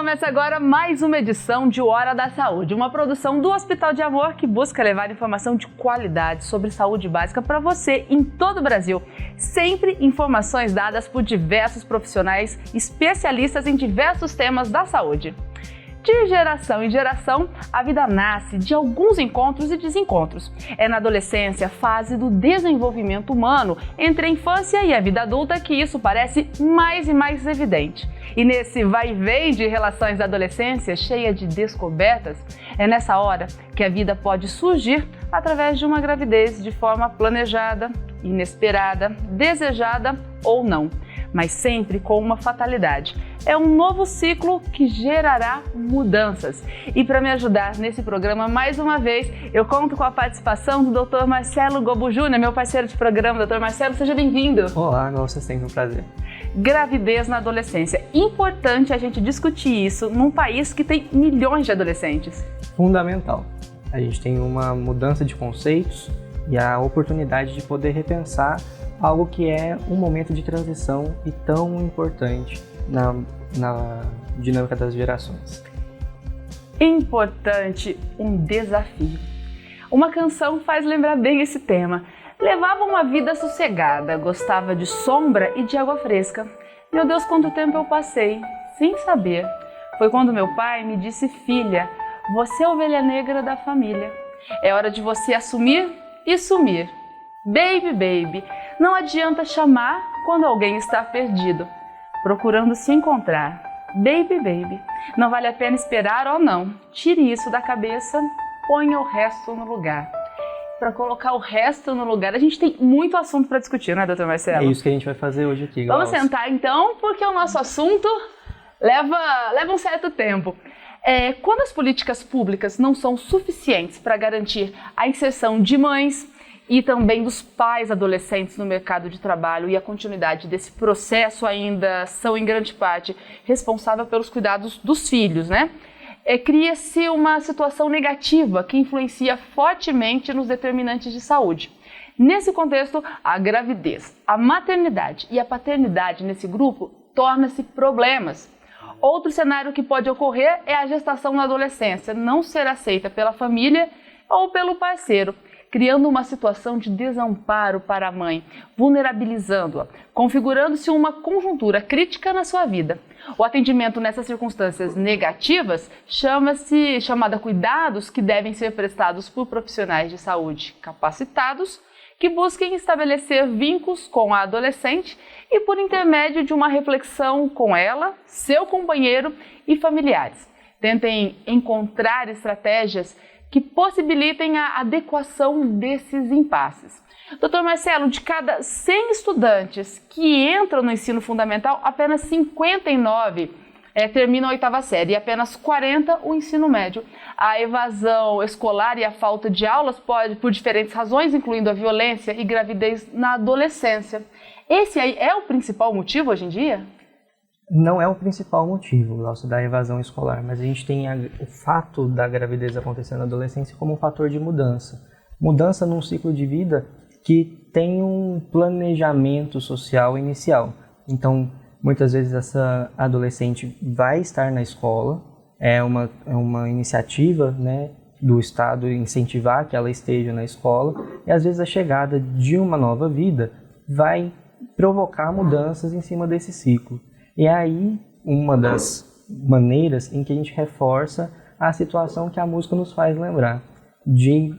Começa agora mais uma edição de Hora da Saúde, uma produção do Hospital de Amor que busca levar informação de qualidade sobre saúde básica para você em todo o Brasil. Sempre informações dadas por diversos profissionais especialistas em diversos temas da saúde. De geração em geração, a vida nasce de alguns encontros e desencontros. É na adolescência, fase do desenvolvimento humano, entre a infância e a vida adulta, que isso parece mais e mais evidente. E nesse vai e vem de relações da adolescência, cheia de descobertas, é nessa hora que a vida pode surgir através de uma gravidez de forma planejada, inesperada, desejada ou não, mas sempre com uma fatalidade. É um novo ciclo que gerará mudanças. E para me ajudar nesse programa, mais uma vez, eu conto com a participação do Dr. Marcelo Gobo Júnior, meu parceiro de programa. Dr. Marcelo, seja bem-vindo. Olá, você sempre um prazer. Gravidez na adolescência. Importante a gente discutir isso num país que tem milhões de adolescentes. Fundamental. A gente tem uma mudança de conceitos e a oportunidade de poder repensar algo que é um momento de transição e tão importante na dinâmica das gerações. Importante, um desafio. Uma canção faz lembrar bem esse tema. Levava uma vida sossegada, gostava de sombra e de água fresca. Meu Deus, quanto tempo eu passei, sem saber. Foi quando meu pai me disse: filha, você é a ovelha negra da família. É hora de você assumir e sumir. Baby, baby, não adianta chamar quando alguém está perdido, procurando se encontrar. Baby, baby, não vale a pena esperar ou não. Tire isso da cabeça, ponha o resto no lugar. Para colocar o resto no lugar, a gente tem muito assunto para discutir, né, doutor Marcelo? É isso que a gente vai fazer hoje aqui, Vamos sentar então, porque o nosso assunto leva um certo tempo. Quando as políticas públicas não são suficientes para garantir a inserção de mães e também dos pais adolescentes no mercado de trabalho e a continuidade desse processo ainda são, em grande parte, responsáveis pelos cuidados dos filhos, né? Cria-se uma situação negativa que influencia fortemente nos determinantes de saúde. Nesse contexto, a gravidez, a maternidade e a paternidade nesse grupo torna-se problemas. Outro cenário que pode ocorrer é a gestação na adolescência não ser aceita pela família ou pelo parceiro, criando uma situação de desamparo para a mãe, vulnerabilizando-a, configurando-se uma conjuntura crítica na sua vida. O atendimento nessas circunstâncias negativas chamada cuidados que devem ser prestados por profissionais de saúde capacitados, que busquem estabelecer vínculos com a adolescente e por intermédio de uma reflexão com ela, seu companheiro e familiares. Tentem encontrar estratégias que possibilitem a adequação desses impasses. Dr. Marcelo, de cada 100 estudantes que entram no ensino fundamental, apenas 59 terminam a 8ª série e apenas 40 o ensino médio. A evasão escolar e a falta de aulas pode, por diferentes razões, incluindo a violência e gravidez na adolescência. Esse aí é o principal motivo hoje em dia? Não é o principal motivo, Glaucio, da evasão escolar, mas a gente tem o fato da gravidez acontecer na adolescência como um fator de mudança. Mudança num ciclo de vida que tem um planejamento social inicial. Então, muitas vezes essa adolescente vai estar na escola, é uma iniciativa, né, do Estado incentivar que ela esteja na escola, e às vezes a chegada de uma nova vida vai provocar mudanças em cima desse ciclo. E é aí uma das maneiras em que a gente reforça a situação que a música nos faz lembrar, de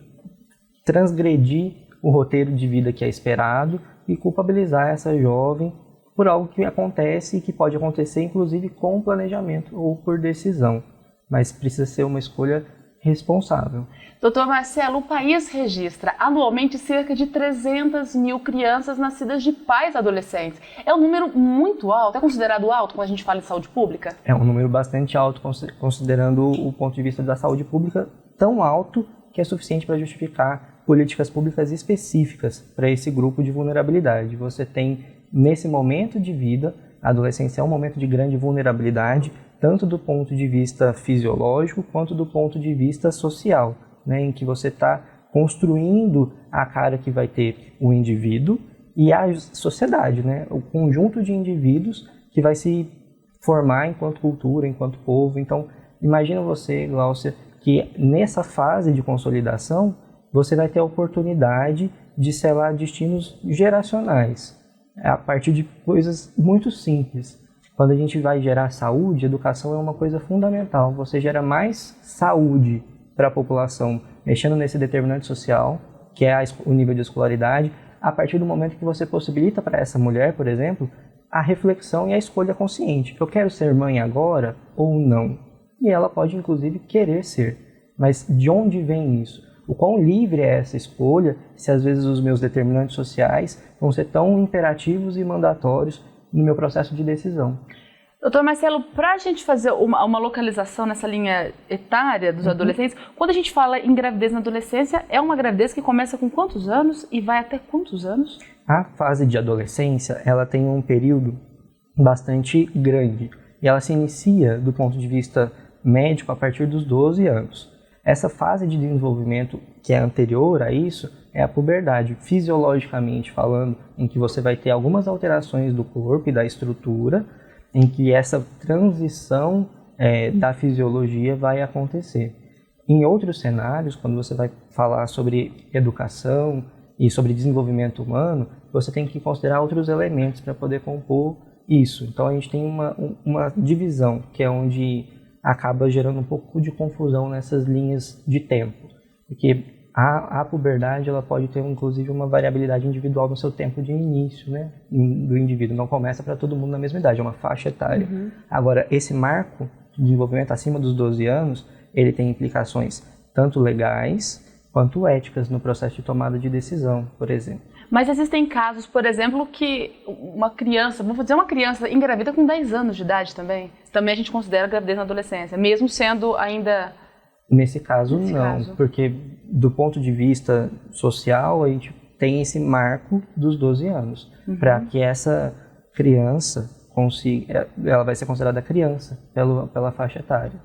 transgredir o roteiro de vida que é esperado e culpabilizar essa jovem por algo que acontece e que pode acontecer inclusive com planejamento ou por decisão, mas precisa ser uma escolha responsável. Doutor Marcelo, o país registra anualmente cerca de 300 mil crianças nascidas de pais adolescentes. É um número muito alto, é considerado alto quando a gente fala em saúde pública? É um número bastante alto, considerando o ponto de vista da saúde pública, tão alto que é suficiente para justificar políticas públicas específicas para esse grupo de vulnerabilidade. Você tem, nesse momento de vida, a adolescência é um momento de grande vulnerabilidade, tanto do ponto de vista fisiológico quanto do ponto de vista social, né, em que você está construindo a cara que vai ter o indivíduo e a sociedade, né, o conjunto de indivíduos que vai se formar enquanto cultura, enquanto povo. Então, imagina você, Gláucia, que nessa fase de consolidação, você vai ter a oportunidade de selar destinos geracionais, a partir de coisas muito simples. Quando a gente vai gerar saúde, educação é uma coisa fundamental. Você gera mais saúde para a população, mexendo nesse determinante social, que é o nível de escolaridade, a partir do momento que você possibilita para essa mulher, por exemplo, a reflexão e a escolha consciente. Eu quero ser mãe agora ou não? E ela pode, inclusive, querer ser. Mas de onde vem isso? O quão livre é essa escolha, se às vezes os meus determinantes sociais vão ser tão imperativos e mandatórios no meu processo de decisão. Doutor Marcelo, para a gente fazer uma localização nessa linha etária dos adolescentes, quando a gente fala em gravidez na adolescência, é uma gravidez que começa com quantos anos e vai até quantos anos? A fase de adolescência, ela tem um período bastante grande e ela se inicia do ponto de vista médico a partir dos 12 anos. Essa fase de desenvolvimento que é anterior a isso é a puberdade, fisiologicamente falando, em que você vai ter algumas alterações do corpo e da estrutura, em que essa transição da fisiologia vai acontecer. Em outros cenários, quando você vai falar sobre educação e sobre desenvolvimento humano, você tem que considerar outros elementos para poder compor isso. Então a gente tem uma divisão, que é onde acaba gerando um pouco de confusão nessas linhas de tempo. Porque a puberdade ela pode ter, inclusive, uma variabilidade individual no seu tempo de início, né, do indivíduo. Não começa para todo mundo na mesma idade, é uma faixa etária. Uhum. Agora, esse marco de desenvolvimento acima dos 12 anos, ele tem implicações tanto legais quanto éticas no processo de tomada de decisão, por exemplo. Mas existem casos, por exemplo, que uma criança, vamos dizer uma criança engravida com 10 anos de idade também. Também a gente considera gravidez na adolescência, mesmo sendo ainda... Nesse caso, não, porque do ponto de vista social, a gente tem esse marco dos 12 anos, para que essa criança consiga, ela vai ser considerada criança pela faixa etária.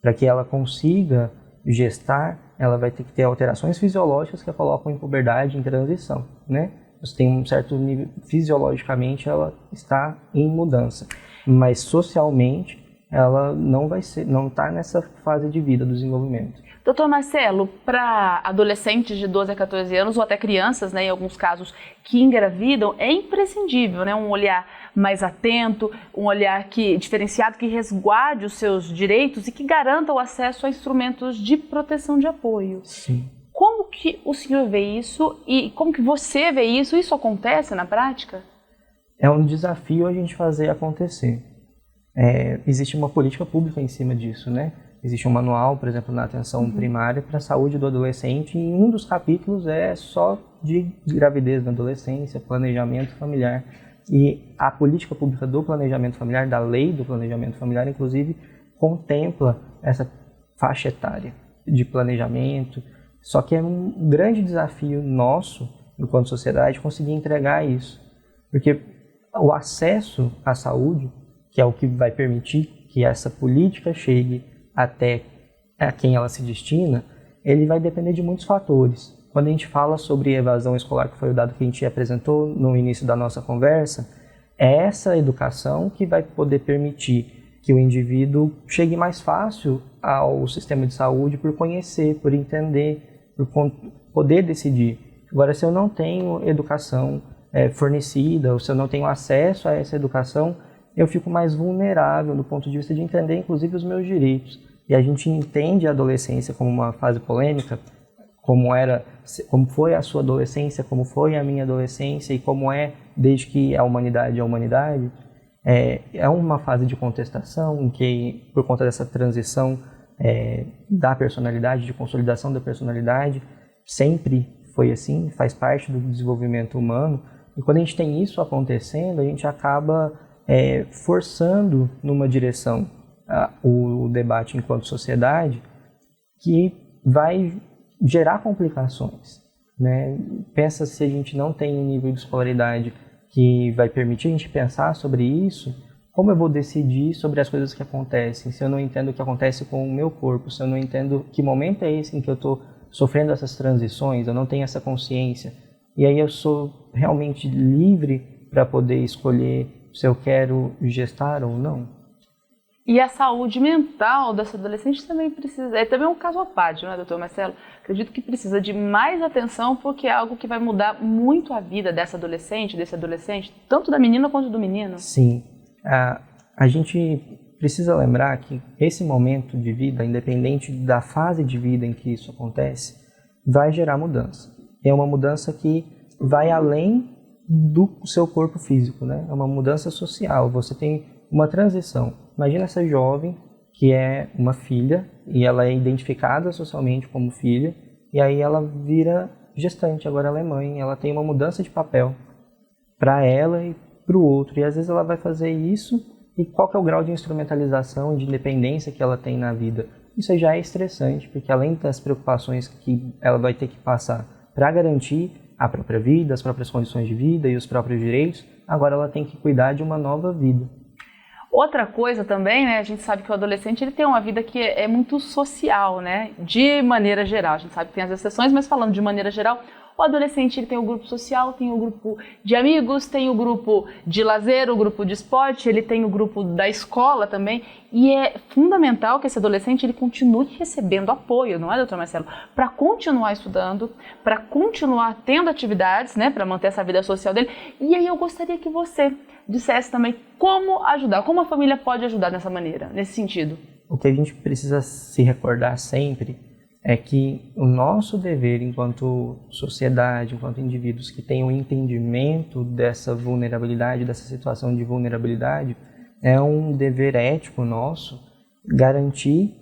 Para que ela consiga gestar, ela vai ter que ter alterações fisiológicas que a colocam em puberdade, em transição, né? Você tem um certo nível, fisiologicamente ela está em mudança, mas socialmente ela não está nessa fase de vida do desenvolvimento. Doutor Marcelo, para adolescentes de 12 a 14 anos, ou até crianças, né, em alguns casos, que engravidam, é imprescindível, né, um olhar mais atento, um olhar diferenciado, que resguarde os seus direitos e que garanta o acesso a instrumentos de proteção de apoio. Sim. Como que o senhor vê isso e como que você vê isso? Isso acontece na prática? É um desafio a gente fazer acontecer. Existe uma política pública em cima disso, né? Existe um manual, por exemplo, na atenção primária para a saúde do adolescente, e um dos capítulos é só de gravidez na adolescência, planejamento familiar. E a política pública do planejamento familiar, da lei do planejamento familiar, inclusive, contempla essa faixa etária de planejamento. Só que é um grande desafio nosso, enquanto sociedade, conseguir entregar isso. Porque o acesso à saúde, que é o que vai permitir que essa política chegue até a quem ela se destina, ele vai depender de muitos fatores. Quando a gente fala sobre evasão escolar, que foi o dado que a gente apresentou no início da nossa conversa, é essa educação que vai poder permitir que o indivíduo chegue mais fácil ao sistema de saúde por conhecer, por entender, por poder decidir. Agora, se eu não tenho educação fornecida, ou se eu não tenho acesso a essa educação, eu fico mais vulnerável do ponto de vista de entender, inclusive, os meus direitos. E a gente entende a adolescência como uma fase polêmica, como foi a sua adolescência, como foi a minha adolescência e como é desde que a humanidade é a humanidade. É uma fase de contestação em que, por conta dessa transição da personalidade, de consolidação da personalidade, sempre foi assim, faz parte do desenvolvimento humano. E quando a gente tem isso acontecendo, a gente acaba forçando numa direção o debate enquanto sociedade que vai gerar complicações, né? Pensa, se a gente não tem um nível de escolaridade que vai permitir a gente pensar sobre isso, como eu vou decidir sobre as coisas que acontecem, se eu não entendo o que acontece com o meu corpo, se eu não entendo que momento é esse em que eu estou sofrendo essas transições, eu não tenho essa consciência, e aí eu sou realmente livre para poder escolher se eu quero gestar ou não? E a saúde mental dessa adolescente também precisa, é também um caso à parte, não é, doutor Marcelo? Acredito que precisa de mais atenção, porque é algo que vai mudar muito a vida dessa adolescente, desse adolescente, tanto da menina quanto do menino. Sim. A gente precisa lembrar que esse momento de vida, independente da fase de vida em que isso acontece, vai gerar mudança. É uma mudança que vai além do seu corpo físico, né? É uma mudança social. Você tem uma transição. Imagina essa jovem que é uma filha e ela é identificada socialmente como filha, e aí ela vira gestante, agora ela é mãe, ela tem uma mudança de papel para ela e para o outro, e às vezes ela vai fazer isso, e qual que é o grau de instrumentalização e de independência que ela tem na vida? Isso já é estressante, porque além das preocupações que ela vai ter que passar para garantir a própria vida, as próprias condições de vida e os próprios direitos, agora ela tem que cuidar de uma nova vida. Outra coisa também, né, a gente sabe que o adolescente ele tem uma vida que é muito social, né, de maneira geral. A gente sabe que tem as exceções, mas falando de maneira geral, o adolescente ele tem o grupo social, tem o grupo de amigos, tem o grupo de lazer, o grupo de esporte, ele tem o grupo da escola também. E é fundamental que esse adolescente ele continue recebendo apoio, não é, doutor Marcelo? Para continuar estudando, para continuar tendo atividades, né, para manter essa vida social dele. E aí eu gostaria que você dissesse também como ajudar, como a família pode ajudar nessa maneira, nesse sentido. O que a gente precisa se recordar sempre é que o nosso dever enquanto sociedade, enquanto indivíduos que têm o entendimento dessa vulnerabilidade, dessa situação de vulnerabilidade, é um dever ético nosso garantir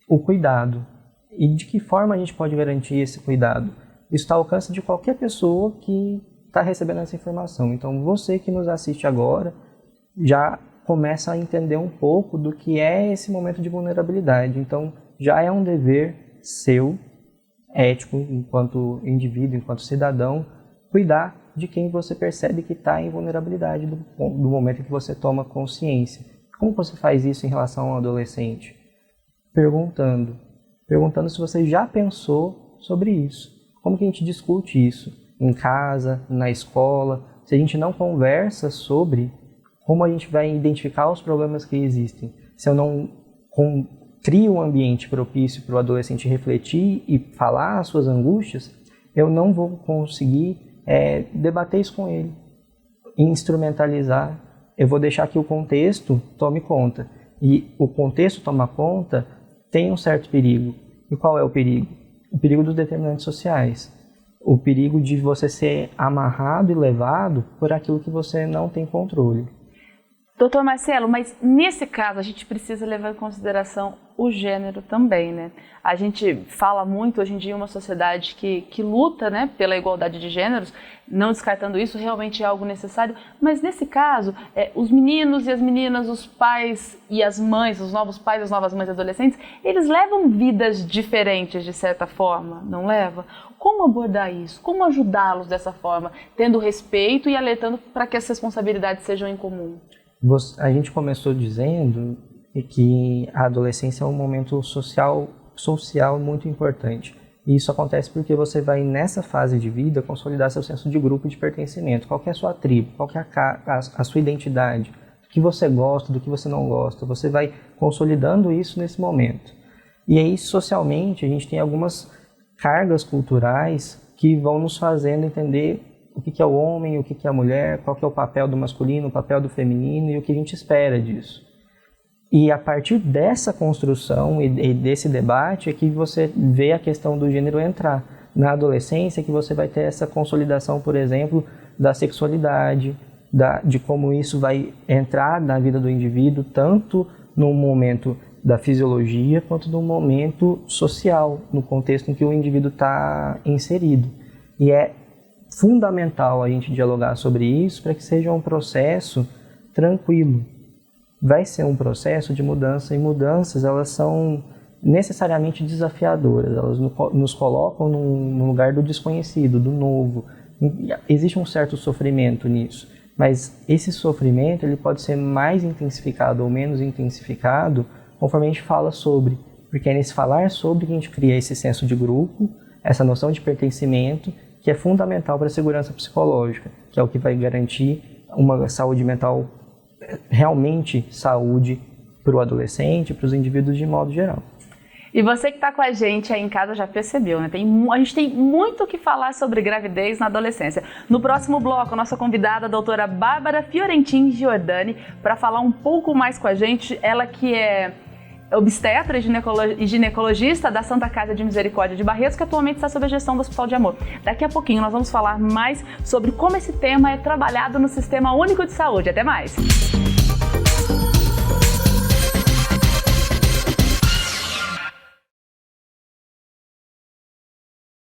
o cuidado. E de que forma a gente pode garantir esse cuidado? Isso está ao alcance de qualquer pessoa que está recebendo essa informação. Então, você que nos assiste agora já começa a entender um pouco do que é esse momento de vulnerabilidade. Então, já é um dever seu, ético, enquanto indivíduo, enquanto cidadão, cuidar de quem você percebe que está em vulnerabilidade do momento em que você toma consciência. Como você faz isso em relação ao adolescente? Perguntando se você já pensou sobre isso. Como que a gente discute isso? Em casa, na escola? Se a gente não conversa sobre como a gente vai identificar os problemas que existem, se eu não crio um ambiente propício para o adolescente refletir e falar as suas angústias, eu não vou conseguir debater isso com ele, instrumentalizar. Eu vou deixar que o contexto tome conta. E o contexto tomar conta tem um certo perigo. E qual é o perigo? O perigo dos determinantes sociais. O perigo de você ser amarrado e levado por aquilo que você não tem controle. Doutor Marcelo, mas nesse caso a gente precisa levar em consideração o gênero também, né? A gente fala muito hoje em dia em uma sociedade que luta, né, pela igualdade de gêneros, não descartando isso, realmente é algo necessário, mas nesse caso, os meninos e as meninas, os pais e as mães, os novos pais e as novas mães adolescentes, eles levam vidas diferentes de certa forma, não leva? Como abordar isso? Como ajudá-los dessa forma, tendo respeito e alertando para que as responsabilidades sejam em comum? A gente começou dizendo que a adolescência é um momento social muito importante. E isso acontece porque você vai, nessa fase de vida, consolidar seu senso de grupo e de pertencimento. Qual que é a sua tribo? Qual que é a sua identidade? Do que você gosta, do que você não gosta. Você vai consolidando isso nesse momento. E aí, socialmente, a gente tem algumas cargas culturais que vão nos fazendo entender o que é o homem, o que é a mulher, qual que é o papel do masculino, o papel do feminino e o que a gente espera disso. E a partir dessa construção e desse debate é que você vê a questão do gênero entrar. Na adolescência que você vai ter essa consolidação, por exemplo, da sexualidade, de como isso vai entrar na vida do indivíduo, tanto no momento da fisiologia quanto no momento social, no contexto em que o indivíduo está inserido. E é fundamental a gente dialogar sobre isso para que seja um processo tranquilo. Vai ser um processo de mudança, e mudanças elas são necessariamente desafiadoras, elas nos colocam no lugar do desconhecido, do novo. Existe um certo sofrimento nisso, mas esse sofrimento ele pode ser mais intensificado ou menos intensificado conforme a gente fala sobre, porque é nesse falar sobre que a gente cria esse senso de grupo, essa noção de pertencimento, que é fundamental para a segurança psicológica, que é o que vai garantir uma saúde mental, realmente saúde para o adolescente, para os indivíduos de modo geral. E você que está com a gente aí em casa já percebeu, né? A gente tem muito o que falar sobre gravidez na adolescência. No próximo bloco, a nossa convidada, a doutora Bárbara Fiorentin Giordani, para falar um pouco mais com a gente, ela que é obstetra e ginecologista da Santa Casa de Misericórdia de Barretos, que atualmente está sob a gestão do Hospital de Amor. Daqui a pouquinho nós vamos falar mais sobre como esse tema é trabalhado no Sistema Único de Saúde. Até mais!